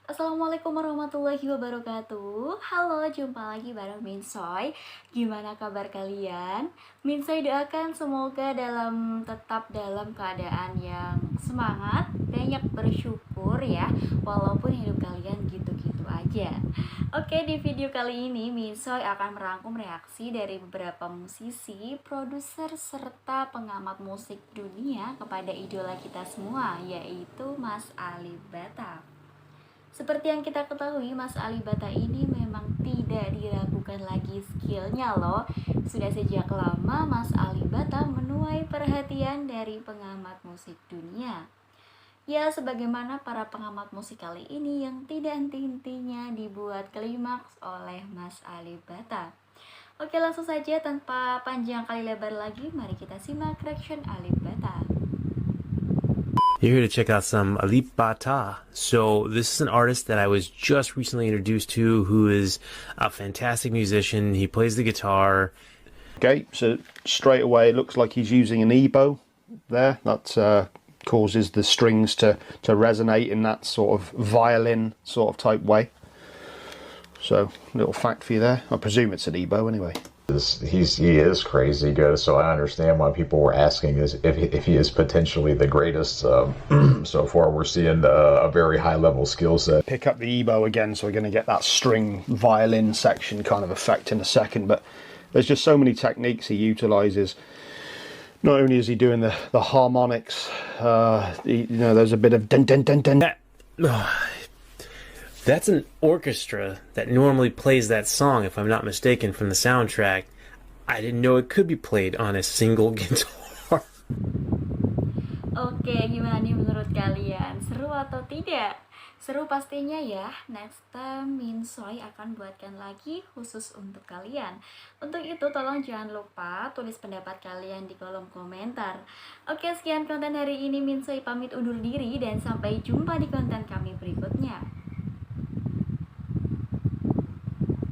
Assalamualaikum warahmatullahi wabarakatuh. Halo, jumpa lagi bareng Minsoy. Gimana kabar kalian? Minsoy doakan semoga tetap dalam keadaan yang semangat, banyak bersyukur ya, walaupun hidup kalian gitu-gitu aja. Oke, di video kali ini Minsoy akan merangkum reaksi dari beberapa musisi, produser serta pengamat musik dunia kepada idola kita semua, yaitu Mas Ali Bata. Seperti yang kita ketahui, Mas Ali Bata ini memang tidak diragukan lagi skillnya loh. Sudah sejak lama Mas Ali Bata menuai perhatian dari pengamat musik dunia. Ya, sebagaimana para pengamat musik kali ini yang tidak henti-hentinya dibuat klimaks oleh Mas Ali Bata. Oke, langsung saja tanpa panjang kali lebar lagi, mari kita simak reaction Ali Bata. You're here to check out some Alip Ba Ta. So this is an artist that I was just recently introduced to who is a fantastic musician. He plays the guitar. Okay, so straight away it looks like he's using an EBow there. That causes the strings to resonate in that sort of violin sort of type way. So, little fact for you there. I presume it's an EBow anyway. He is crazy good, so I understand why people were asking if he is potentially the greatest. So far, we're seeing a very high level skill set. Pick up the EBow again, so we're going to get that string violin section kind of effect in a second. But there's just so many techniques he utilizes. Not only is he doing the harmonics, there's a bit of dun dun dun dun. That's an orchestra that normally plays that song, if I'm not mistaken, from the soundtrack. I didn't know it could be played on a single guitar. Oke, gimana nih menurut kalian? Seru atau tidak? Seru pastinya ya. Next time Minsoy akan buatkan lagi khusus untuk kalian. Untuk itu tolong jangan lupa tulis pendapat kalian di kolom komentar. Oke, sekian konten hari ini. Minsoy pamit undur diri dan sampai jumpa di konten kami berikutnya.